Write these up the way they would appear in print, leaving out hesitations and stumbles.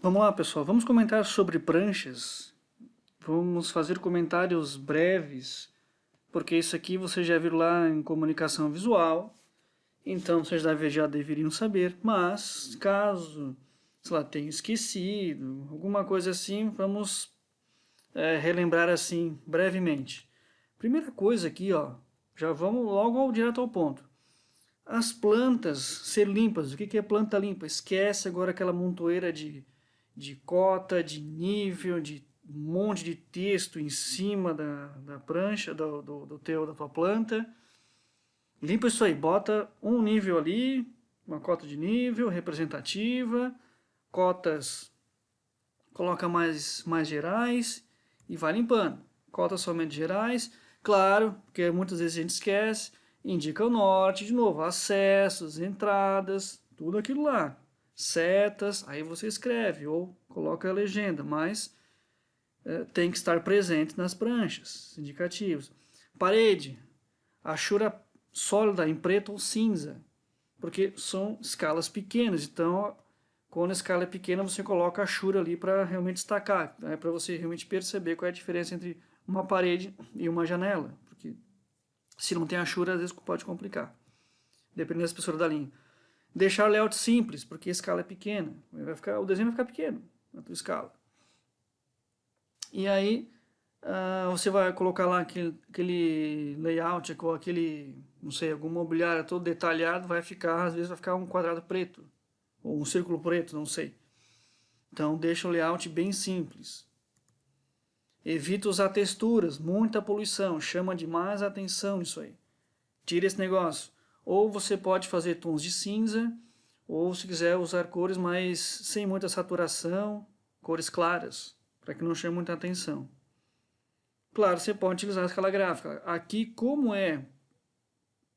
Vamos lá, pessoal. Vamos comentar sobre pranchas. Vamos fazer comentários breves, porque isso aqui você já viu lá em comunicação visual, então vocês já deveriam saber. Mas, caso, sei lá, tenha esquecido, alguma coisa assim, vamos relembrar assim brevemente. Primeira coisa aqui, ó, já vamos logo direto ao ponto. As plantas ser limpas. O que é planta limpa? Esquece agora aquela montoeira de cota, de nível, de um monte de texto em cima da prancha, da tua planta. Limpa isso aí, bota um nível ali, uma cota de nível representativa, cotas, coloca mais gerais e vai limpando. Cotas somente gerais, claro, porque muitas vezes a gente esquece, indica o norte, de novo, acessos, entradas, tudo aquilo lá. Setas, aí você escreve ou coloca a legenda, mas tem que estar presente nas pranchas indicativos. Parede, achura sólida em preto ou cinza, porque são escalas pequenas, então quando a escala é pequena você coloca a achura ali para realmente destacar, né, para você realmente perceber qual é a diferença entre uma parede e uma janela, porque se não tem achura às vezes pode complicar, dependendo da espessura da linha. Deixar layout simples, porque a escala é pequena, o desenho vai ficar pequeno na tua escala. E aí você vai colocar lá aquele layout com aquele, não sei, algum mobiliário todo detalhado, vai ficar, às vezes vai ficar um quadrado preto, ou um círculo preto, não sei. Então deixa o layout bem simples. Evita usar texturas, muita poluição, chama demais a atenção isso aí. Tira esse negócio. Ou você pode fazer tons de cinza, ou se quiser usar cores mais sem muita saturação, cores claras, para que não chame muita atenção. Claro, você pode utilizar a escala gráfica. Aqui, como é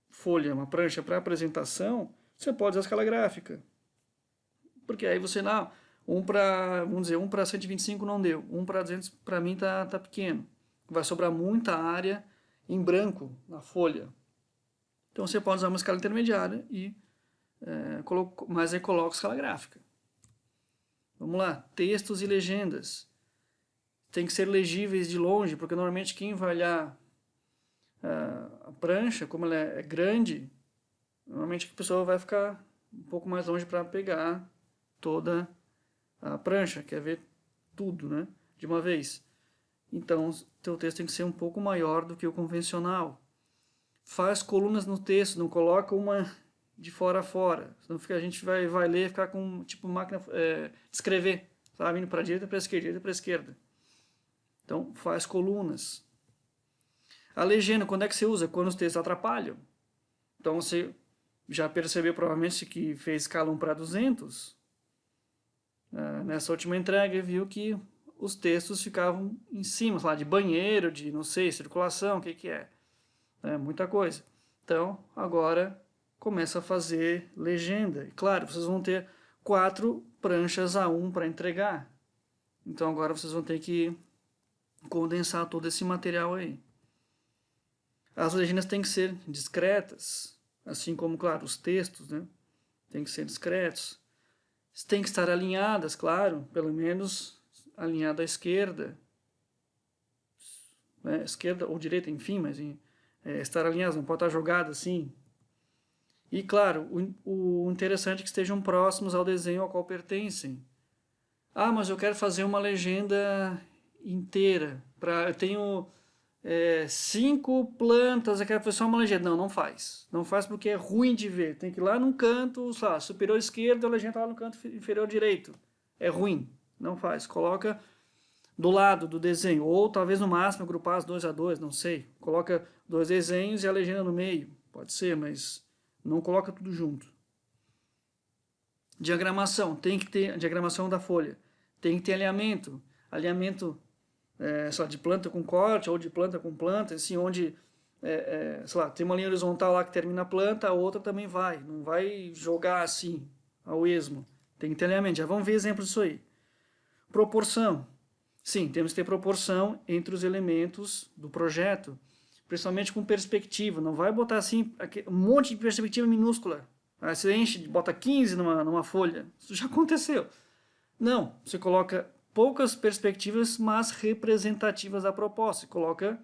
folha, uma prancha para apresentação, você pode usar a escala gráfica. Porque aí você, não, vamos dizer, um para 125 não deu, um para 200 para mim tá pequeno. Vai sobrar muita área em branco na folha. Então você pode usar uma escala intermediária mas aí coloca escala gráfica. Vamos lá, textos e legendas. Tem que ser legíveis de longe, porque normalmente quem vai olhar a prancha, como ela é grande, normalmente a pessoa vai ficar um pouco mais longe para pegar toda a prancha, quer ver tudo, né, de uma vez. Então, teu texto tem que ser um pouco maior do que o convencional. Faz colunas no texto, não coloca uma de fora a fora. Senão a gente vai ler e ficar com tipo máquina escrever, sabe? Indo para a direita, para a esquerda, direita para a esquerda. Então, faz colunas. A legenda, quando é que você usa? Quando os textos atrapalham. Então, você já percebeu provavelmente que fez escala 1 para 200. Nessa última entrega, viu que os textos ficavam em cima, lá de banheiro, de, não sei, circulação, o que é. Muita coisa. Então, agora começa a fazer legenda. E claro, vocês vão ter 4 pranchas A1 para entregar. Então agora vocês vão ter que condensar todo esse material aí. As legendas têm que ser discretas, assim como, claro, os textos, né? Tem que ser discretos. Tem que estar alinhadas, claro, pelo menos alinhada à esquerda, né? Esquerda ou direita, enfim, mas estar alinhadas, não pode estar jogada assim. E claro, o interessante é que estejam próximos ao desenho ao qual pertencem. Ah, mas eu quero fazer uma legenda inteira. Eu tenho 5 plantas, eu quero fazer só uma legenda. Não, não faz. Não faz porque é ruim de ver. Tem que ir lá num canto, sei lá, superior esquerdo, a legenda lá no canto inferior direito. É ruim. Não faz. Coloca do lado do desenho. Ou talvez no máximo agrupar as 2 a 2, não sei. Coloca 2 desenhos e a legenda no meio. Pode ser, mas não coloca tudo junto. Diagramação, tem que ter diagramação da folha. Tem que ter alinhamento. Alinhamento sei lá, de planta com corte ou de planta com planta, assim, onde sei lá, tem uma linha horizontal lá que termina a planta, a outra também vai. Não vai jogar assim, ao esmo. Tem que ter alinhamento. Já vamos ver exemplos disso aí. Proporção. Sim, temos que ter proporção entre os elementos do projeto, principalmente com perspectiva. Não vai botar assim um monte de perspectiva minúscula. Aí você enche, bota 15 numa folha. Isso já aconteceu. Não, você coloca poucas perspectivas, mas representativas da proposta. Você coloca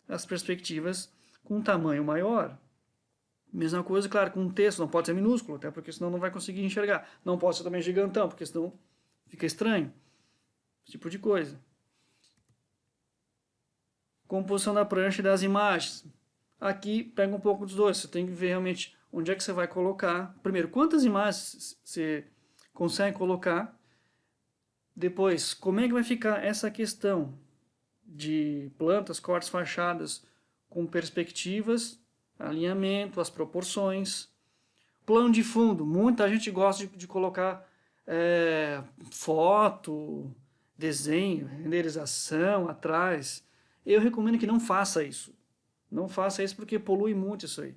as perspectivas com um tamanho maior. Mesma coisa, claro, com um texto, não pode ser minúsculo, até porque senão não vai conseguir enxergar. Não pode ser também gigantão, porque senão fica estranho. Esse tipo de coisa. Composição da prancha e das imagens. Aqui pega um pouco dos dois. Você tem que ver realmente onde é que você vai colocar. Primeiro, quantas imagens você consegue colocar. Depois, como é que vai ficar essa questão de plantas, cortes, fachadas com perspectivas, alinhamento, as proporções. Plano de fundo. Muita gente gosta de colocar foto, desenho, renderização atrás. Eu recomendo que não faça isso. Não faça isso porque polui muito isso aí.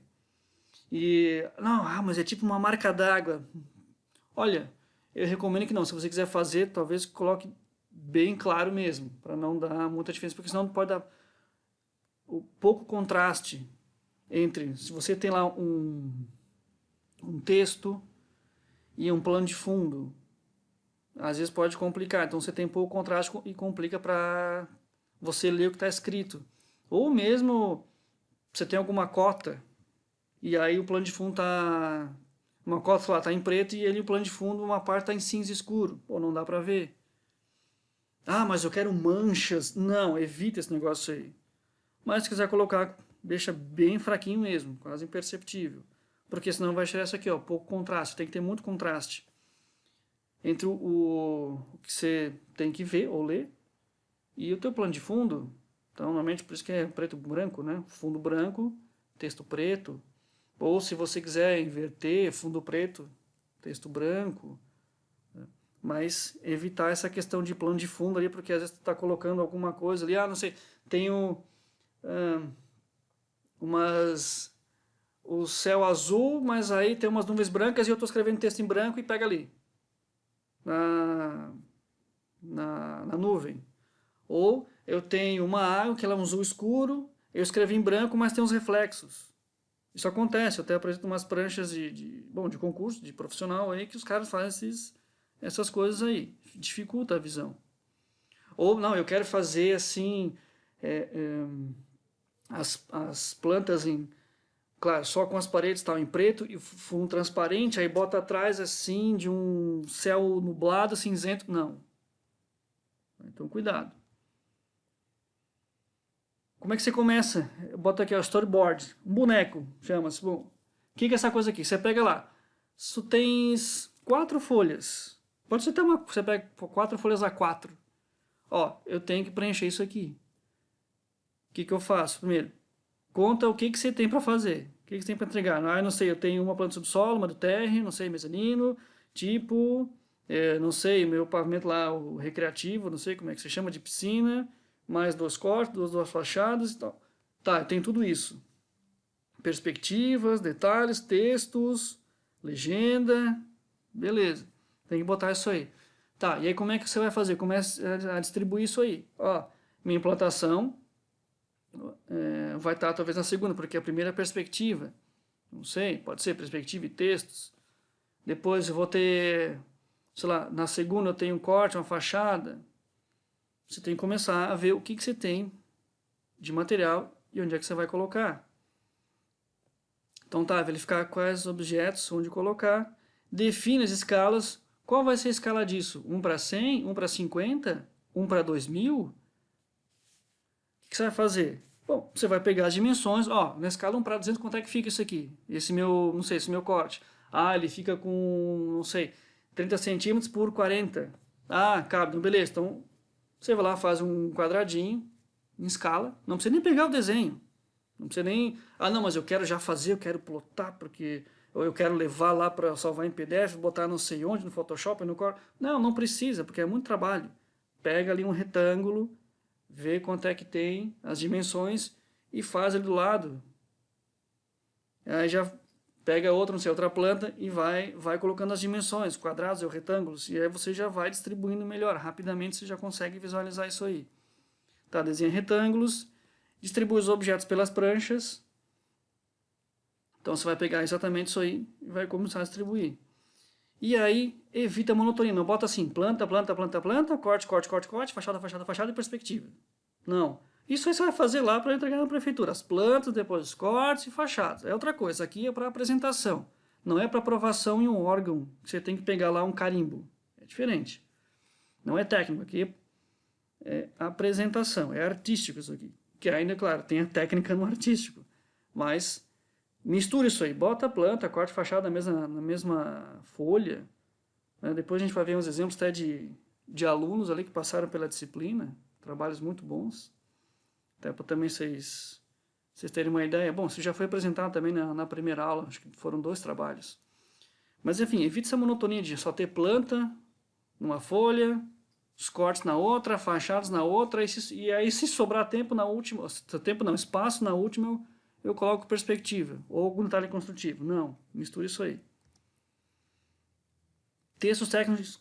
E, não, mas é tipo uma marca d'água. Olha, eu recomendo que não. Se você quiser fazer, talvez coloque bem claro mesmo, para não dar muita diferença, porque senão pode dar o pouco contraste entre, se você tem lá um texto e um plano de fundo, às vezes pode complicar. Então você tem pouco contraste e complica para você ler o que está escrito. Ou mesmo você tem alguma cota e aí o plano de fundo está uma cota lá está em preto e ele o plano de fundo uma parte está em cinza escuro, ou não dá para ver. Ah, mas eu quero manchas. Não, evita esse negócio aí. Mas se quiser colocar, deixa bem fraquinho mesmo, quase imperceptível. Porque senão vai tirar isso aqui, ó, pouco contraste. Tem que ter muito contraste entre o que você tem que ver ou ler e o teu plano de fundo. Então, normalmente, por isso que é preto e branco, né? Fundo branco, texto preto. Ou se você quiser inverter, fundo preto, texto branco. Mas evitar essa questão de plano de fundo ali, porque às vezes tu está colocando alguma coisa ali, não sei, tenho o céu azul, mas aí tem umas nuvens brancas e eu estou escrevendo texto em branco e pega ali, na nuvem. Ou eu tenho uma água que ela é um azul escuro, eu escrevi em branco, mas tem uns reflexos. Isso acontece, eu até apresento umas pranchas de concurso, de profissional aí, que os caras fazem essas coisas aí, dificulta a visão. Ou não, eu quero fazer assim, as plantas claro, só com as paredes tal, em preto e fundo transparente, aí bota atrás assim de um céu nublado, cinzento, não. Então cuidado. Como é que você começa? Bota aqui, ó, storyboard, um boneco, chama-se. Bom, o que é essa coisa aqui? Você pega lá, tu tens 4 folhas, pode ser até você pega 4 folhas A4. Ó, eu tenho que preencher isso aqui. O que eu faço? Primeiro, conta o que você tem para fazer. O que você tem para entregar? Ah, não sei, eu tenho uma planta subsolo, uma do térreo, não sei, mezanino, tipo, não sei, meu pavimento lá, o recreativo, não sei como é que se chama, de piscina, mais 2 cortes, duas fachadas e tal. Tá, eu tenho tudo isso. Perspectivas, detalhes, textos, legenda, beleza. Tem que botar isso aí. Tá, e aí como é que você vai fazer? Começa a distribuir isso aí. Ó, minha implantação vai estar talvez na segunda, porque a primeira é a perspectiva. Não sei, pode ser perspectiva e textos. Depois eu vou ter, sei lá, na segunda eu tenho um corte, uma fachada. Você tem que começar a ver o que você tem de material e onde é que você vai colocar. Então tá, verificar quais objetos, onde colocar. Define as escalas. Qual vai ser a escala disso? 1 para 100? 1 para 50? 1 para 2000? O que você vai fazer? Bom, você vai pegar as dimensões, ó, na escala 1 para 200, quanto é que fica isso aqui? Esse meu, não sei, esse meu corte. Ah, ele fica com, não sei, 30 centímetros por 40. Ah, cabe, então beleza. Então, você vai lá, faz um quadradinho em escala. Não precisa nem pegar o desenho. Não precisa nem, não, mas eu quero já fazer, eu quero plotar, porque ou eu quero levar lá para salvar em PDF, botar não sei onde, no Photoshop, no Core. Não, não precisa, porque é muito trabalho. Pega ali um retângulo, vê quanto é que tem, as dimensões, e faz ali do lado. Aí já pega outra, não sei, outra planta e vai colocando as dimensões, quadrados ou retângulos, e aí você já vai distribuindo melhor. Rapidamente você já consegue visualizar isso aí. Tá, desenha retângulos, distribui os objetos pelas pranchas. Então você vai pegar exatamente isso aí e vai começar a distribuir. E aí evita a monotonia, não bota assim, planta, planta, planta, planta, corte, corte, corte, corte, fachada, fachada, fachada e perspectiva. Não. Isso aí você vai fazer lá para entregar na prefeitura, as plantas, depois os cortes e fachadas. É outra coisa, aqui é para apresentação, não é para aprovação em um órgão, que você tem que pegar lá um carimbo. É diferente. Não é técnico, aqui é apresentação, é artístico isso aqui. Que ainda, claro, tem a técnica no artístico, mas mistura isso aí, bota a planta, corte fachada na mesma folha. Né? Depois a gente vai ver uns exemplos até de alunos ali que passaram pela disciplina, trabalhos muito bons. Até para também vocês terem uma ideia. Bom, isso já foi apresentado também na primeira aula, acho que foram 2 trabalhos. Mas enfim, evite essa monotonia de só ter planta numa folha, os cortes na outra, fachados na outra, e aí se sobrar tempo na última, tempo não, espaço na última, eu coloco perspectiva, ou algum detalhe construtivo. Não, mistura isso aí. Textos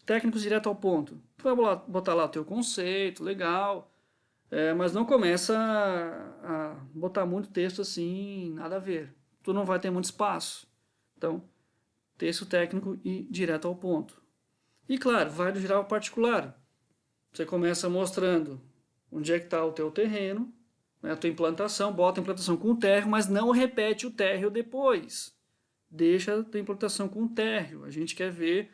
técnicos direto ao ponto. Tu vai botar lá o teu conceito, legal, mas não começa a botar muito texto assim, nada a ver. Tu não vai ter muito espaço. Então, texto técnico e direto ao ponto. E claro, vai do geral ao particular. Você começa mostrando onde é que está o teu terreno, né, a tua implantação, bota a implantação com o térreo, mas não repete o térreo depois. Deixa a tua implantação com o térreo. A gente quer ver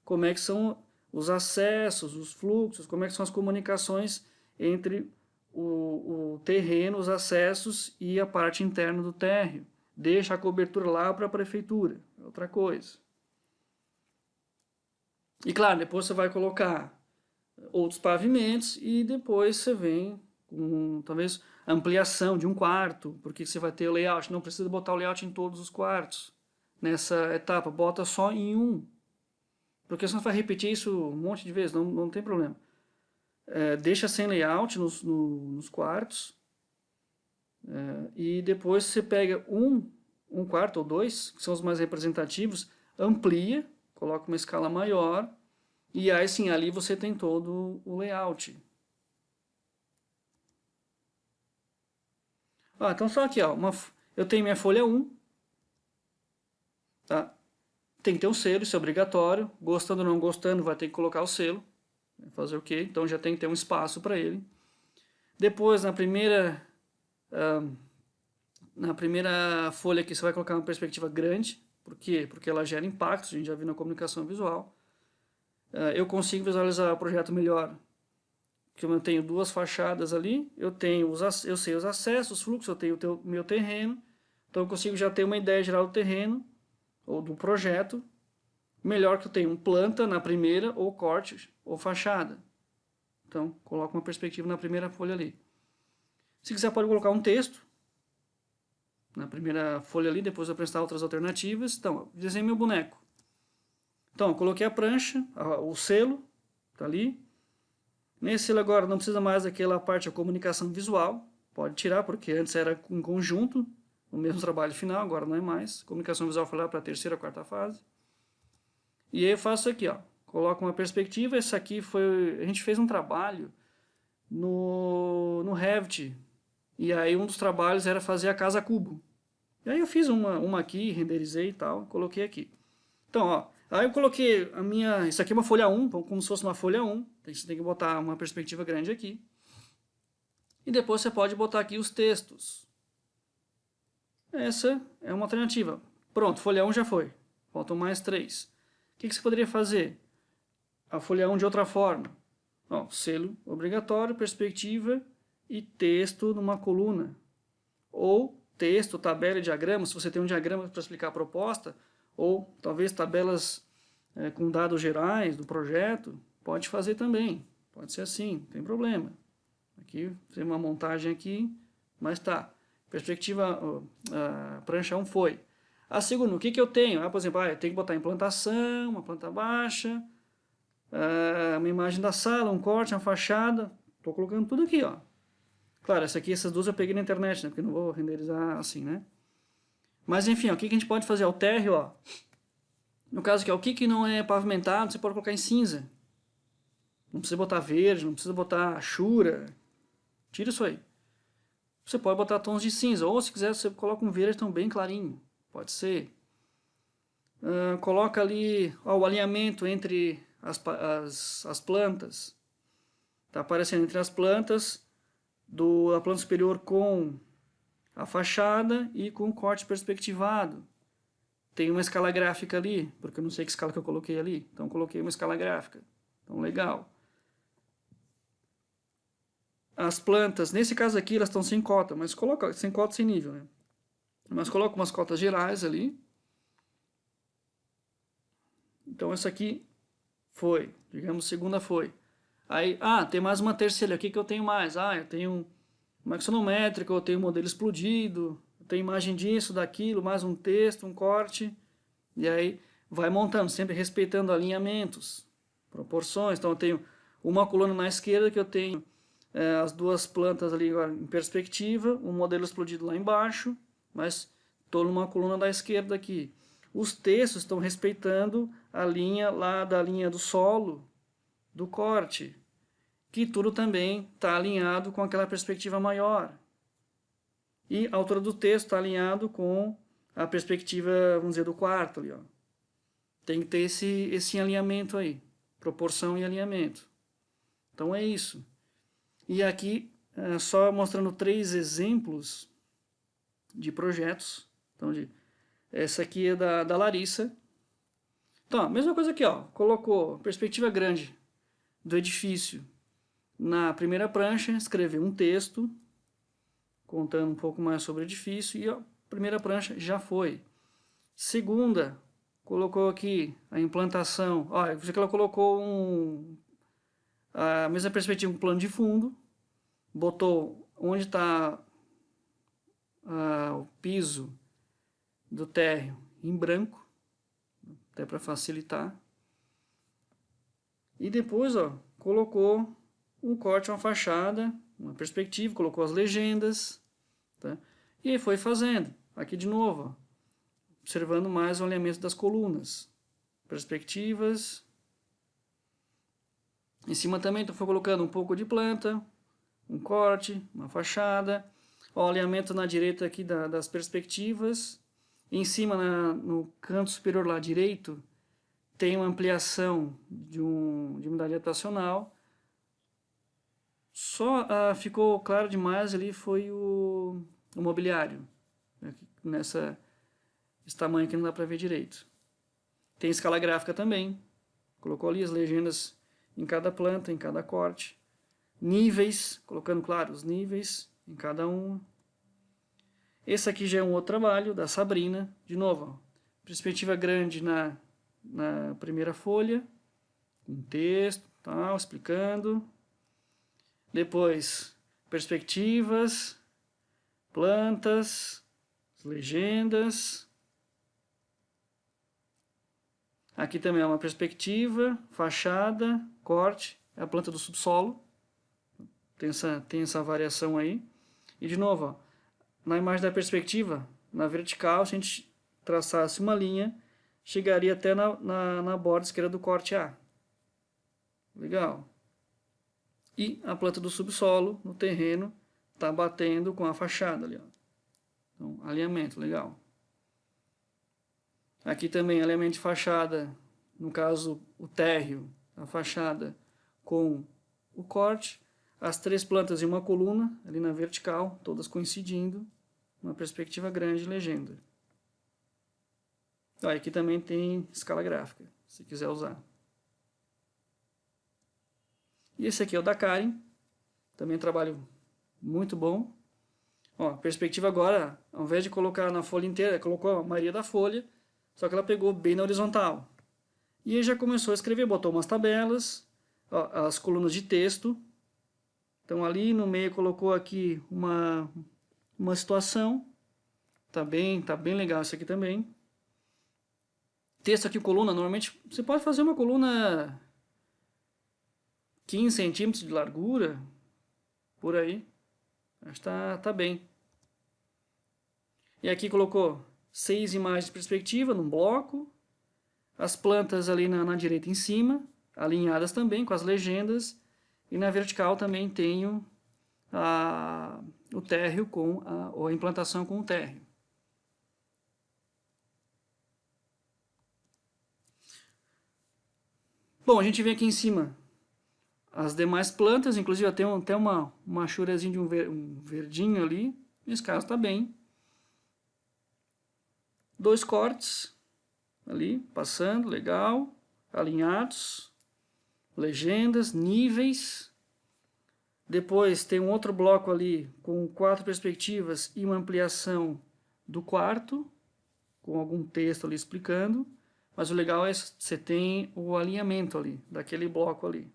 como é que são os acessos, os fluxos, como é que são as comunicações entre o terreno, os acessos e a parte interna do térreo. Deixa a cobertura lá para a prefeitura, é outra coisa. E claro, depois você vai colocar outros pavimentos e depois você vem com talvez ampliação de um quarto, porque você vai ter o layout, não precisa botar o layout em todos os quartos. Nessa etapa, bota só em um, porque senão você vai repetir isso um monte de vezes, não tem problema. Deixa sem layout nos quartos, e depois você pega um quarto ou 2, que são os mais representativos, amplia, coloca uma escala maior, e aí sim, ali você tem todo o layout. Então só aqui, ó, eu tenho minha folha 1, tá? Tem que ter um selo, isso é obrigatório. Gostando ou não gostando, vai ter que colocar o selo. Fazer o quê? Então já tem que ter um espaço para ele. Depois, na primeira folha aqui, você vai colocar uma perspectiva grande. Por quê? Porque ela gera impactos, a gente já viu na comunicação visual. Eu consigo visualizar o projeto melhor, porque eu tenho 2 fachadas ali, eu sei os acessos, os fluxos, eu tenho o meu terreno, então eu consigo já ter uma ideia geral do terreno, ou do projeto, melhor que eu tenho planta na primeira, ou corte, ou fachada. Então, coloco uma perspectiva na primeira folha ali. Se quiser, pode colocar um texto na primeira folha ali, depois eu apresentar outras alternativas. Então, desenhei meu boneco. Então, eu coloquei a prancha, o selo, tá ali. Nesse selo agora não precisa mais daquela parte da comunicação visual, pode tirar, porque antes era em conjunto, o mesmo trabalho final, agora não é mais. Comunicação visual foi lá para a terceira, quarta fase. E aí eu faço aqui, ó, coloco uma perspectiva, esse aqui a gente fez um trabalho no Revit, e aí um dos trabalhos era fazer a casa cubo. E aí eu fiz uma aqui, renderizei e tal, coloquei aqui. Então, ó, aí eu coloquei isso aqui é uma folha 1, como se fosse uma folha 1, você tem que botar uma perspectiva grande aqui. E depois você pode botar aqui os textos. Essa é uma alternativa. Pronto, folha 1 já foi, faltam mais 3. O que você poderia fazer? A folha 1 de outra forma. Ó, selo obrigatório, perspectiva e texto numa coluna. Ou texto, tabela e diagrama, se você tem um diagrama para explicar a proposta, ou talvez tabelas com dados gerais do projeto, pode fazer também. Pode ser assim, não tem problema. Aqui tem uma montagem aqui, mas tá. Perspectiva, prancha 1 foi. A segunda, o que eu tenho? Por exemplo, eu tenho que botar implantação, uma planta baixa, uma imagem da sala, um corte, uma fachada. Estou colocando tudo aqui, ó. Claro, essas 2 eu peguei na internet, né? Porque não vou renderizar assim, né? Mas enfim, ó, o que a gente pode fazer? O térreo, ó. No caso aqui, ó, o que não é pavimentado, você pode colocar em cinza. Não precisa botar verde, não precisa botar chura. Tira isso aí. Você pode botar tons de cinza, ou se quiser você coloca um verde tão bem clarinho. Pode ser. coloca ali o alinhamento entre as plantas. Está aparecendo entre as plantas, a planta superior com a fachada e com o corte perspectivado. Tem uma escala gráfica ali, porque eu não sei que escala que eu coloquei ali. Então, coloquei uma escala gráfica. Então, legal. As plantas, nesse caso aqui, elas estão sem cota, mas coloca sem cota, sem nível, né? Mas coloca umas cotas gerais ali. Então, essa aqui foi, digamos, segunda foi. Aí, tem mais uma terceira. O que eu tenho mais? Eu tenho uma axonométrica, eu tenho um modelo explodido, eu tenho imagem disso, daquilo, mais um texto, um corte. E aí vai montando, sempre respeitando alinhamentos, proporções. Então eu tenho uma coluna na esquerda que eu tenho as duas plantas ali em perspectiva, um modelo explodido lá embaixo, mas estou numa coluna da esquerda aqui. Os textos estão respeitando a linha lá da linha do solo, do corte, que tudo também está alinhado com aquela perspectiva maior. E a altura do texto está alinhado com a perspectiva, vamos dizer, do quarto ali, ó. Tem que ter esse alinhamento aí, proporção e alinhamento. Então é isso. E aqui, só mostrando 3 exemplos de projetos. Então, essa aqui é da Larissa. Então, mesma coisa aqui, ó. Colocou perspectiva grande do edifício na primeira prancha, escreveu um texto contando um pouco mais sobre o edifício e a primeira prancha já foi. Segunda, colocou aqui a implantação. Olha, que ela colocou a mesma perspectiva, um plano de fundo, botou onde está o piso do térreo em branco, até para facilitar. E depois, colocou um corte, uma fachada, uma perspectiva, colocou as legendas, tá? E aí foi fazendo. Aqui de novo, observando mais o alinhamento das colunas, perspectivas. Em cima também foi colocando um pouco de planta, um corte, uma fachada. O alinhamento na direita aqui das perspectivas. Em cima, no canto superior lá direito, tem uma ampliação de unidade habitacional. Só ficou claro demais ali foi o mobiliário. Esse tamanho aqui não dá para ver direito. Tem escala gráfica também. Colocou ali as legendas em cada planta, em cada corte. Níveis, colocando, claro, os níveis em cada um. Esse aqui já é um outro trabalho da Sabrina. De novo, perspectiva grande na primeira folha. Um texto, tal, explicando. Depois, perspectivas, plantas, legendas. Aqui também é uma perspectiva, fachada, corte, é a planta do subsolo. Tem essa variação aí. E de novo, ó, na imagem da perspectiva, na vertical, se a gente traçasse uma linha, chegaria até na borda esquerda do corte A. Legal. E a planta do subsolo, no terreno, está batendo com a fachada ali, ó. Então, alinhamento, legal. Aqui também alinhamento de fachada, no caso o térreo, a fachada com o corte. As 3 plantas em uma coluna, ali na vertical, todas coincidindo, uma perspectiva grande, legenda. Aqui também tem escala gráfica, se quiser usar. E esse aqui é o da Karen, também trabalho muito bom. Perspectiva agora, ao invés de colocar na folha inteira, colocou a maioria da folha, só que ela pegou bem na horizontal. E aí já começou a escrever, botou umas tabelas, as colunas de texto. Então ali no meio colocou aqui uma situação. Tá bem legal isso aqui também. Texto aqui, coluna, normalmente você pode fazer uma coluna 15 centímetros de largura, por aí. Acho que tá bem. E aqui colocou 6 imagens de perspectiva num bloco. As plantas ali na direita em cima, alinhadas também com as legendas. E na vertical também tenho o térreo ou a implantação com o térreo. Bom, a gente vem aqui em cima as demais plantas, inclusive tem até uma churezinha de um verdinho ali. Nesse caso está bem. 2 cortes ali, passando, legal. Alinhados. Legendas, níveis. Depois tem um outro bloco ali com 4 perspectivas e uma ampliação do quarto, com algum texto ali explicando. Mas o legal é que você tem o alinhamento ali, daquele bloco ali.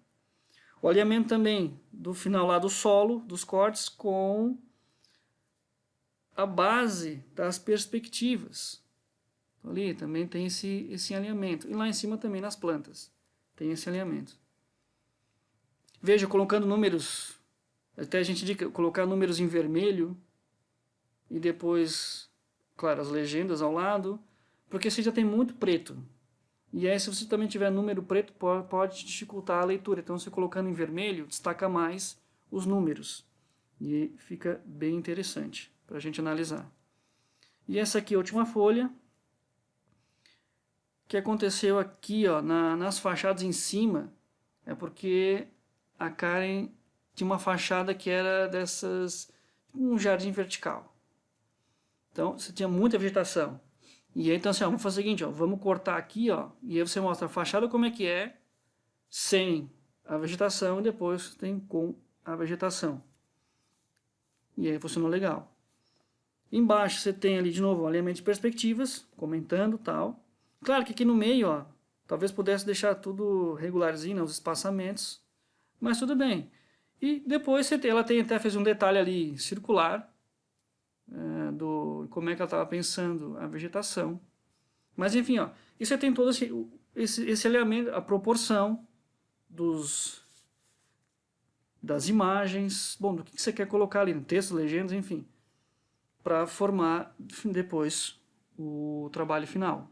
O alinhamento também do final lá do solo, dos cortes, com a base das perspectivas. Ali também tem esse alinhamento. E lá em cima também nas plantas tem esse alinhamento. Veja, colocando números, até a gente indica colocar números em vermelho e depois, claro, as legendas ao lado, porque você já tem muito preto. E aí, se você também tiver número preto, pode dificultar a leitura. Então, você colocando em vermelho, destaca mais os números. E fica bem interessante para a gente analisar. E essa aqui é a última folha. O que aconteceu aqui, ó, nas fachadas em cima, é porque a Karen tinha uma fachada que era dessas, um jardim vertical. Então, você tinha muita vegetação. E aí, então, assim, ó, vamos fazer o seguinte, ó, vamos cortar aqui, ó, e aí você mostra a fachada como é que é, sem a vegetação, e depois tem com a vegetação. E aí funcionou legal. Embaixo você tem ali, de novo, o alinhamento de perspectivas, comentando tal. Claro que aqui no meio, ó, talvez pudesse deixar tudo regularzinho, né, os espaçamentos, mas tudo bem. E depois ela até fez um detalhe ali circular, do como é que ela estava pensando a vegetação. Mas enfim, ó, e você tem todo esse alinhamento, a proporção das imagens, bom, do que você quer colocar ali, no texto, legendas, enfim, para formar depois o trabalho final.